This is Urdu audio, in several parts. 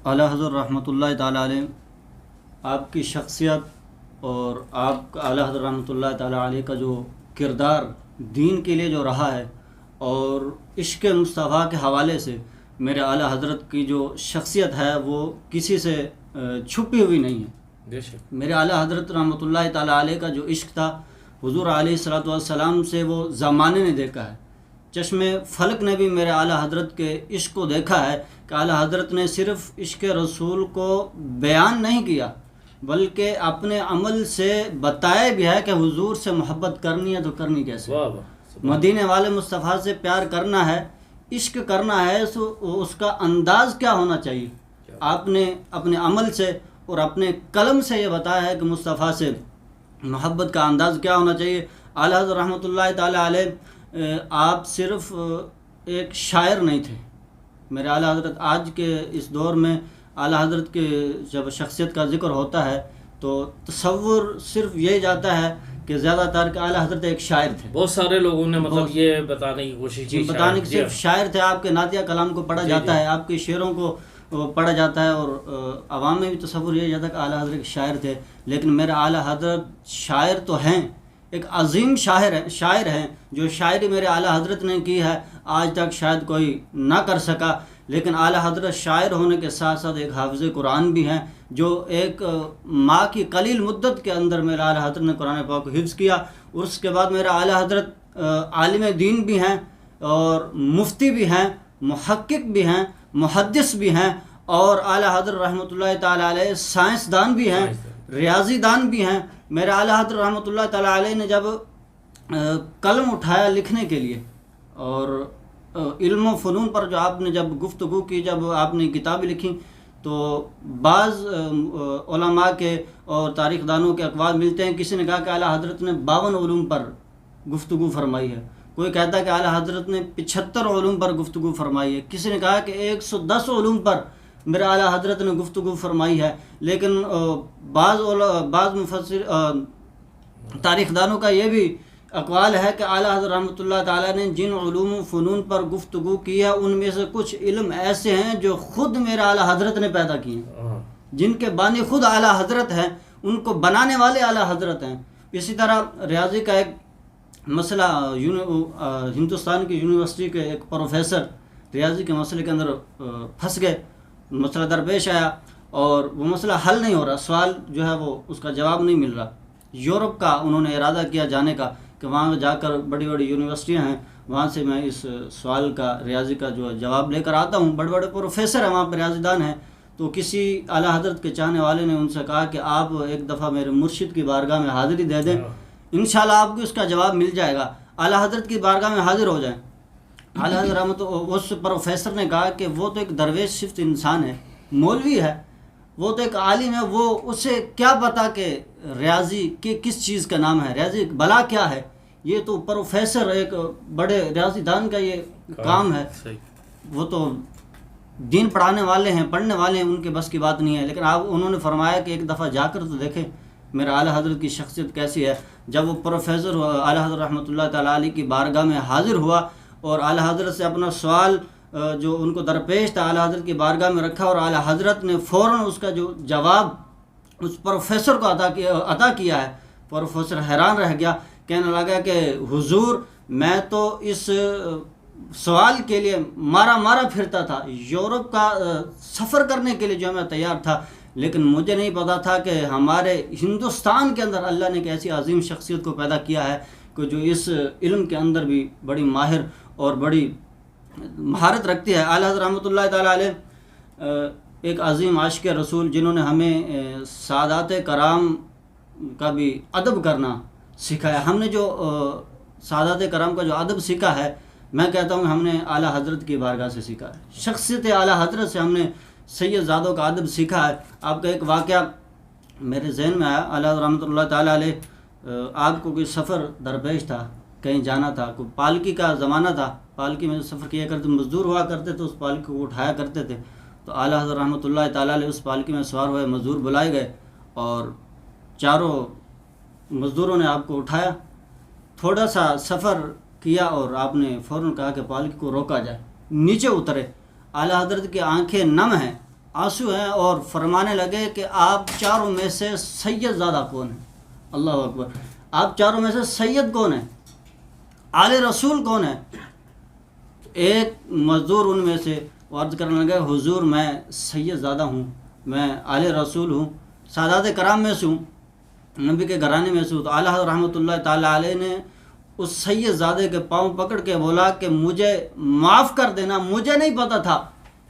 اعلیٰ حضرت رحمۃ اللہ تعالیٰ علیہ، آپ کی شخصیت اور آپ کا اعلیٰ حضرت رحمۃ اللہ تعالیٰ علیہ کا جو کردار دین کے لیے جو رہا ہے، اور عشق مصطفیٰ کے حوالے سے میرے اعلیٰ حضرت کی جو شخصیت ہے وہ کسی سے چھپی ہوئی نہیں ہے۔ میرے اعلیٰ حضرت رحمۃ اللہ تعالیٰ علیہ کا جو عشق تھا، حضور علیہ الصلوۃ والسلام سے وہ زمانے نے دیکھا ہے۔ چشم فلک نے بھی میرے اعلیٰ حضرت کے عشق کو دیکھا ہے کہ اعلیٰ حضرت نے صرف عشق رسول کو بیان نہیں کیا بلکہ اپنے عمل سے بتایا بھی ہے کہ حضور سے محبت کرنی ہے تو کرنی کیسے۔ مدینے والے مصطفیٰ سے پیار کرنا ہے، عشق کرنا ہے، اس کا انداز کیا ہونا چاہیے۔ آپ نے اپنے عمل سے اور اپنے قلم سے یہ بتایا ہے کہ مصطفیٰ سے محبت کا انداز کیا ہونا چاہیے۔ اعلیٰ حضرت رحمۃ اللہ تعالیٰ علیہ آپ صرف ایک شاعر نہیں تھے۔ میرے اعلیٰ حضرت آج کے اس دور میں اعلیٰ حضرت کے جب شخصیت کا ذکر ہوتا ہے تو تصور صرف یہی جاتا ہے کہ زیادہ تر کہ اعلیٰ حضرت ایک شاعر تھے۔ بہت سارے لوگوں نے یہ بتانے کی کوشش کی، بتانے کی صرف شاعر تھے۔ آپ کے نعتیہ کلام کو پڑھا جاتا ہے، آپ کے شعروں کو پڑھا جاتا ہے، اور عوام میں بھی تصور یہ جاتا ہے کہ اعلیٰ حضرت شاعر تھے۔ لیکن میرے اعلیٰ حضرت شاعر تو ہیں، ایک عظیم شاعر ہیں۔ جو شاعری میرے اعلیٰ حضرت نے کی ہے آج تک شاید کوئی نہ کر سکا۔ لیکن اعلیٰ حضرت شاعر ہونے کے ساتھ ساتھ ایک حافظ قرآن بھی ہیں، جو ایک ماہ کی قلیل مدت کے اندر میرے اعلیٰ حضرت نے قرآن پاک کو حفظ کیا۔ اور اس کے بعد میرے اعلیٰ حضرت عالم دین بھی ہیں، اور مفتی بھی ہیں، محقق بھی ہیں، محدث بھی ہیں، اور اعلیٰ حضرت رحمۃ اللہ تعالیٰ علیہ سائنسدان بھی ہیں، ریاضی دان بھی ہیں۔ میرے اعلیٰ حضرت رحمۃ اللہ تعالیٰ علیہ نے جب قلم اٹھایا لکھنے کے لیے، اور علم و فنون پر جو آپ نے جب گفتگو کی، جب آپ نے کتابیں لکھی، تو بعض علماء کے اور تاریخ دانوں کے اقوال ملتے ہیں۔ کسی نے کہا کہ اعلیٰ حضرت نے 52 علوم پر گفتگو فرمائی ہے، کوئی کہتا ہے کہ اعلیٰ حضرت نے 75 علوم پر گفتگو فرمائی ہے، کسی نے کہا کہ 110 علوم پر میرے اعلیٰ حضرت نے گفتگو فرمائی ہے۔ لیکن بعض مفسر تاریخ دانوں کا یہ بھی اقوال ہے کہ اعلیٰ حضرت رحمۃ اللہ تعالیٰ نے جن علوم و فنون پر گفتگو کی ہے ان میں سے کچھ علم ایسے ہیں جو خود میرے اعلیٰ حضرت نے پیدا کیے ہیں، جن کے بانی خود اعلیٰ حضرت ہیں، ان کو بنانے والے اعلیٰ حضرت ہیں۔ اسی طرح ریاضی کا ایک مسئلہ ہندوستان کی یونیورسٹی کے ایک پروفیسر ریاضی کے مسئلے کے اندر پھنس گئے، مسئلہ درپیش آیا اور وہ مسئلہ حل نہیں ہو رہا، سوال جو ہے وہ اس کا جواب نہیں مل رہا۔ یورپ کا انہوں نے ارادہ کیا جانے کا کہ وہاں جا کر بڑی بڑی یونیورسٹیاں ہیں، وہاں سے میں اس سوال کا ریاضی کا جو جواب لے کر آتا ہوں۔ بڑے بڑے پروفیسر ہیں وہاں پہ، ریاضی دان ہیں۔ تو کسی اعلیٰ حضرت کے چاہنے والے نے ان سے کہا کہ آپ ایک دفعہ میرے مرشد کی بارگاہ میں حاضری دے دیں، انشاءاللہ آپ کو اس کا جواب مل جائے گا، اعلیٰ حضرت کی بارگاہ میں حاضر ہو جائیں۔ اعلیٰ حضرت رحمت اس پروفیسر نے کہا کہ وہ تو ایک درویش صفت انسان ہے، مولوی ہے، وہ تو ایک عالم ہے، وہ اسے کیا پتا کہ ریاضی کے کس چیز کا نام ہے، ریاضی بلا کیا ہے۔ یہ تو پروفیسر، ایک بڑے ریاضی دان کا یہ کام ہے، وہ تو دین پڑھانے والے ہیں، پڑھنے والے ہیں، ان کے بس کی بات نہیں ہے۔ لیکن انہوں نے فرمایا کہ ایک دفعہ جا کر تو دیکھیں میرا اعلیٰ حضرت کی شخصیت کیسی ہے۔ جب وہ پروفیسر اعلیٰ حضرت رحمۃ اللہ تعالیٰ علیہ کی بارگاہ میں حاضر ہوا اور اعلیٰ حضرت سے اپنا سوال جو ان کو درپیش تھا اعلیٰ حضرت کی بارگاہ میں رکھا، اور اعلیٰ حضرت نے فوراً اس کا جو جواب اس پروفیسر کو عطا کیا ہے، پروفیسر حیران رہ گیا، کہنے لگا کہ حضور میں تو اس سوال کے لیے مارا پھرتا تھا، یورپ کا سفر کرنے کے لیے جو میں تیار تھا، لیکن مجھے نہیں پتا تھا کہ ہمارے ہندوستان کے اندر اللہ نے ایک ایسی عظیم شخصیت کو پیدا کیا ہے کہ جو اس علم کے اندر بھی بڑی ماہر اور بڑی مہارت رکھتی ہے۔ اعلیٰ حضرت رحمۃ اللہ تعالیٰ علیہ ایک عظیم عاشق رسول، جنہوں نے ہمیں سادات کرام کا بھی ادب کرنا سکھایا۔ ہم نے جو سادات کرام کا جو ادب سیکھا ہے، میں کہتا ہوں ہم نے اعلیٰ حضرت کی بارگاہ سے سیکھا ہے، شخصیت اعلیٰ حضرت سے ہم نے سید زادوں کا ادب سیکھا ہے۔ آپ کا ایک واقعہ میرے ذہن میں آیا، اعلیٰ حضرت رحمۃ اللہ تعالیٰ علیہ آپ کو کوئی سفر درپیش تھا، کہیں جانا تھا، کوئی پالکی کا زمانہ تھا، پالکی میں سفر کیا کرتے، مزدور ہوا کرتے تھے، اس پالکی کو اٹھایا کرتے تھے۔ تو اعلیٰ حضرت رحمۃ اللہ تعالیٰ علیہ اس پالکی میں سوار ہوئے، مزدور بلائے گئے اور چاروں مزدوروں نے آپ کو اٹھایا، تھوڑا سا سفر کیا اور آپ نے فوراً کہا کہ پالکی کو روکا جائے، نیچے اترے۔ اعلیٰ حضرت کی آنکھیں نم ہیں، آنسو ہیں اور فرمانے لگے کہ آپ چاروں میں سے سید زادہ کون ہے؟ اللہ اکبر، آپ چاروں میں سے سید کون ہے؟ آل رسول کون ہے؟ ایک مزدور ان میں سے عرض کرنے لگے حضور میں سید زادہ ہوں، میں آل رسول ہوں، سادات کرام میں سے ہوں، نبی کے گھرانے میں سے ہوں۔ تو اعلیٰ حضرت رحمۃ اللہ تعالیٰ علیہ نے اس سید زادے کے پاؤں پکڑ کے بولا کہ مجھے معاف کر دینا، مجھے نہیں پتہ تھا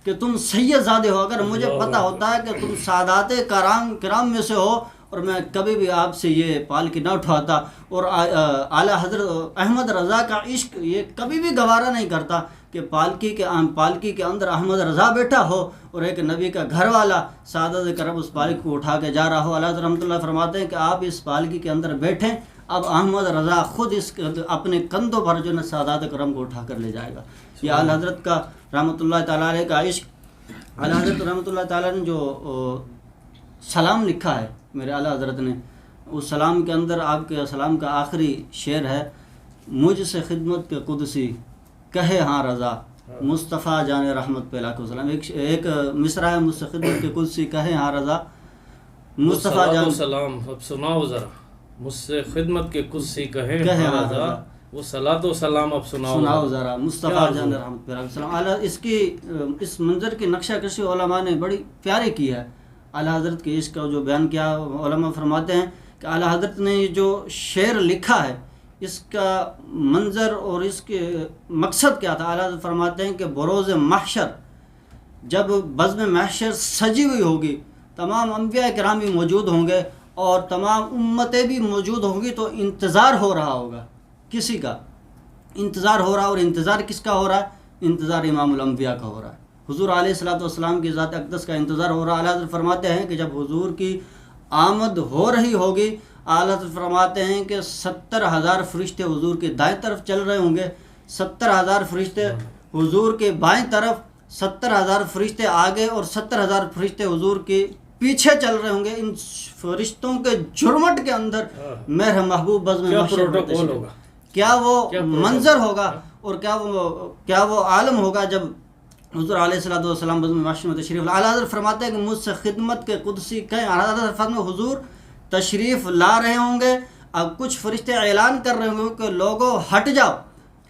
کہ تم سید زادے ہو، اگر مجھے پتہ ہوتا ہے کہ تم سادات کرام میں سے ہو اور میں کبھی بھی آپ سے یہ پالکی نہ اٹھاتا۔ اور اعلیٰ حضرت احمد رضا کا عشق یہ کبھی بھی گوارا نہیں کرتا کہ پالکی کے اندر احمد رضا بیٹھا ہو اور ایک نبی کا گھر والا سعادت کرم اس پالکی کو اٹھا کے جا رہا ہو۔ اعلیٰ حضرت رحمۃ اللہ فرماتے ہیں کہ آپ اس پالکی کے اندر بیٹھیں، اب احمد رضا خود اس اپنے کندھوں پر جو ہے سعادت کرم کو اٹھا کر لے جائے گا۔ یہ اعلیٰ حضرت کا رحمۃ اللہ تعالیٰ علیہ کا عشق۔ اعلیٰ حضرت رحمۃ اللہ تعالیٰ نے جو سلام لکھا ہے میرے اعلیٰ حضرت نے، اس سلام کے اندر آپ کے سلام کا آخری شعر ہے، مجھ سے خدمت کے قدسی کہے ہاں رضا، مصطفیٰ جان رحمت پہ لاکھوں سلام۔ ایک مصرع ہے، مجھ سے خدمت کے قدسی کہے ہاں رضا، مصطفیٰ جان سلام اب سناؤ ذرا، مجھ سے خدمت کے قدسی کہے ہاں رضا، وہ صلاۃ و سلام اب سناؤ ذرا، مصطفیٰ جان رحمت پہ لاکھوں سلام۔ اعلیٰ اس منظر کی نقشہ کشی علماء نے بڑی پیاری کی ہے۔ اعلیٰ حضرت کے عشق کا جو بیان کیا، علماء فرماتے ہیں کہ اعلیٰ حضرت نے یہ جو شعر لکھا ہے اس کا منظر اور اس کے مقصد کیا تھا۔ اعلیٰ حضرت فرماتے ہیں کہ بروز محشر جب بزم محشر سجی ہوئی ہوگی، تمام انبیاء کرام بھی موجود ہوں گے اور تمام امتیں بھی موجود ہوں گی، تو انتظار ہو رہا ہوگا، کسی کا انتظار ہو رہا، اور انتظار کس کا ہو رہا ہے؟ انتظار امام الانبیاء کا ہو رہا ہے، حضور علیہ الصلوۃ والسلام کی ذات اقدس کا انتظار ہو رہا ہے۔ اعلیٰ حضرت فرماتے ہیں کہ جب حضور کی آمد ہو رہی ہوگی، اعلیٰ حضرت فرماتے ہیں کہ 70,000 فرشتے حضور کے دائیں طرف چل رہے ہوں گے، 70,000 فرشتے حضور کے بائیں طرف، 70,000 فرشتے آگے اور 70,000 فرشتے حضور کے پیچھے چل رہے ہوں گے۔ ان فرشتوں کے جھرمٹ کے اندر میرے محبوب بزم محشر میں تشریف ہوگا، کیا وہ منظر ہوگا اور کیا وہ عالم ہوگا جب حضور علیہ الصلوۃ والسلام بزم محشر میں تشریف۔ اعلیٰ حضرت فرماتے ہیں کہ مجھ سے خدمت کے قدسی کہیں، اعلیٰ حضرت فرماتے ہیں حضور تشریف لا رہے ہوں گے، اب کچھ فرشتے اعلان کر رہے ہوں گے کہ لوگوں ہٹ جاؤ،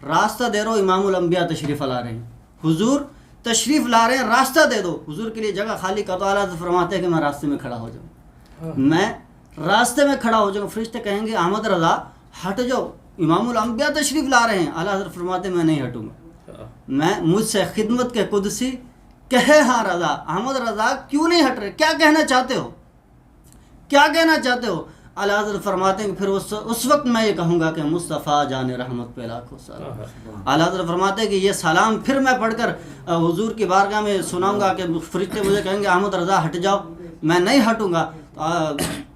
راستہ دے دو، امام الانبیاء تشریف لا رہے ہیں، حضور تشریف لا رہے ہیں، راستہ دے دو، حضور کے لیے جگہ خالی کر دو۔ اعلیٰ حضرت فرماتے ہیں کہ میں راستے میں کھڑا ہو جاؤں، میں راستے میں کھڑا ہو جاؤں، فرشتے کہیں گے احمد رضا ہٹ جاؤ، امام الانبیاء تشریف لا رہے ہیں۔ اعلیٰ حضرت فرماتے ہیں میں نہیں ہٹوں گا، میں مجھ سے خدمت کے قدسی کہے ہاں رضا، احمد رضا کیوں نہیں ہٹ رہے، کیا کہنا چاہتے ہو، کیا کہنا چاہتے ہو؟ اعلیٰ حضرت فرماتے ہیں کہ پھر اس وقت میں یہ کہوں گا کہ مصطفیٰ جان رحمت پہ لاکھوں سلام۔ اعلیٰ حضرت فرماتے ہیں کہ یہ سلام پھر میں پڑھ کر حضور کی بارگاہ میں سناؤں گا کہ فرشتے مجھے کہیں گے احمد رضا ہٹ جاؤ، میں نہیں ہٹوں گا،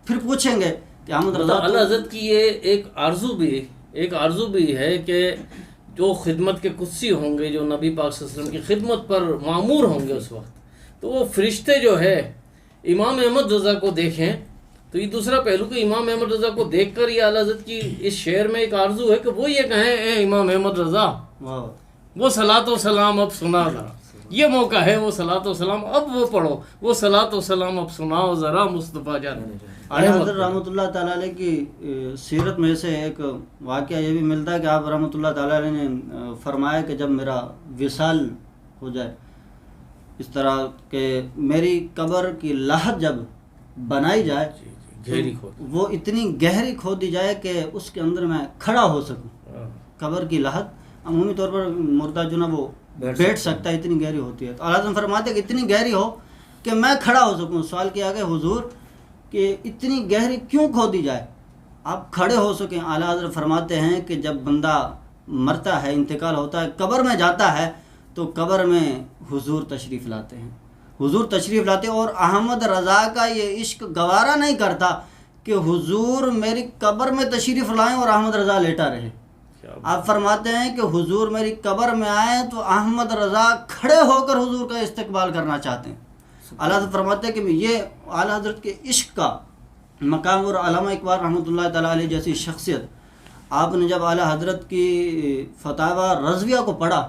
پھر پوچھیں گے کہ احمد رضا۔ اعلیٰ حضرت کی یہ ایک آرزو بھی ہے کہ جو خدمت کے قدسی ہوں گے، جو نبی پاک صلی اللہ علیہ وسلم کی خدمت پر معمور ہوں گے اس وقت، تو وہ فرشتے جو ہے امام احمد رضا کو دیکھیں، تو یہ دوسرا پہلو کہ امام احمد رضا کو دیکھ کر یہ اعلیٰ حضرت کی اس شعر میں ایک آرزو ہے کہ وہ یہ کہیں اے امام احمد رضا وہ صلاۃ و سلام اب سنا ذرا، یہ موقع ہے، وہ صلاۃ و سلام اب وہ پڑھو، وہ صلاۃ و سلام اب سناؤ ذرا مصطفیٰ جان۔ اعلیٰ حضرت رحمۃ اللہ تعالیٰ علیہ کی سیرت میں سے ایک واقعہ یہ بھی ملتا ہے کہ آپ رحمۃ اللہ تعالیٰ علیہ نے فرمایا کہ جب میرا وصال ہو جائے، اس طرح کہ میری قبر کی لحد جب بنائی جائے، وہ اتنی گہری کھودی جائے کہ اس کے اندر میں کھڑا ہو سکوں۔ قبر کی لحد عمومی طور پر مردہ جو نا وہ بیٹھ سکتا ہے، اتنی گہری ہوتی ہے، تو اعلیٰ حضرت فرماتے ہیں کہ اتنی گہری ہو کہ میں کھڑا ہو سکوں۔ سوال کیا کہ حضور کہ اتنی گہری کیوں کھودی جائے، آپ کھڑے ہو سکیں؟ اعلیٰ حضرت فرماتے ہیں کہ جب بندہ مرتا ہے، انتقال ہوتا ہے، قبر میں جاتا ہے، تو قبر میں حضور تشریف لاتے ہیں، حضور تشریف لاتے ہیں، اور احمد رضا کا یہ عشق گوارا نہیں کرتا کہ حضور میری قبر میں تشریف لائیں اور احمد رضا لیٹا رہے۔ آپ فرماتے ہیں کہ حضور میری قبر میں آئیں تو احمد رضا کھڑے ہو کر حضور کا استقبال کرنا چاہتے ہیں۔ اعلیٰ حضرت فرماتے ہیں کہ یہ اعلیٰ حضرت کے عشق کا مقام، اور علامہ اقبال رحمۃ اللہ تعالیٰ علیہ جیسی شخصیت، آپ نے جب اعلیٰ حضرت کی فتاوی رضویہ کو پڑھا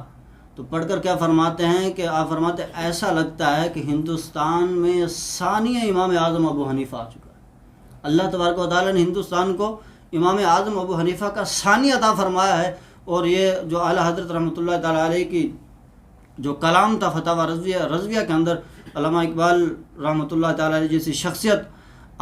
تو پڑھ کر کیا فرماتے ہیں کہ آپ فرماتے ہیں ایسا لگتا ہے کہ ہندوستان میں ثانیہ امام اعظم ابو حنیفہ آ چکا ہے۔ اللہ تبارک و تعالیٰ نے ہندوستان کو امام اعظم ابو حنیفہ کا ثانی عطا فرمایا ہے، اور یہ جو اعلیٰ حضرت رحمۃ اللہ تعالیٰ علیہ کی جو کلام تھا فتاوی رضویہ کے اندر، علامہ اقبال رحمۃ اللہ تعالیٰ علیہ جیسی شخصیت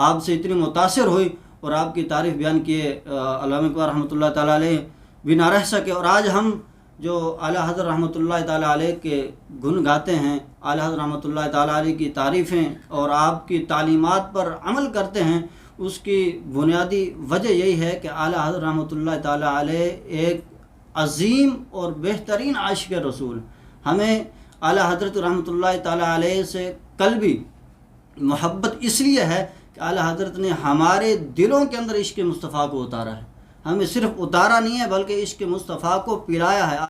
آپ سے اتنی متاثر ہوئی اور آپ کی تعریف بیان کیے، علامہ اقبال رحمۃ اللہ تعالیٰ علیہ بھی نہ رہ سکے، اور آج ہم جو اعلیٰ حضرت رحمۃ اللہ تعالیٰ علیہ کے گن گاتے ہیں، اعلیٰ حضرت رحمۃ اللہ تعالیٰ علیہ کی تعریفیں اور آپ کی تعلیمات پر عمل کرتے ہیں، اس کی بنیادی وجہ یہی ہے کہ اعلیٰ حضرت رحمۃ اللہ تعالیٰ علیہ ایک عظیم اور بہترین عاشق رسول۔ ہمیں اعلیٰ حضرت رحمۃ اللہ تعالیٰ علیہ سے قلبی محبت اس لیے ہے کہ اعلیٰ حضرت نے ہمارے دلوں کے اندر عشق مصطفیٰ کو اتارا ہے، ہمیں صرف اتارا نہیں ہے بلکہ عشق مصطفیٰ کو پلایا ہے۔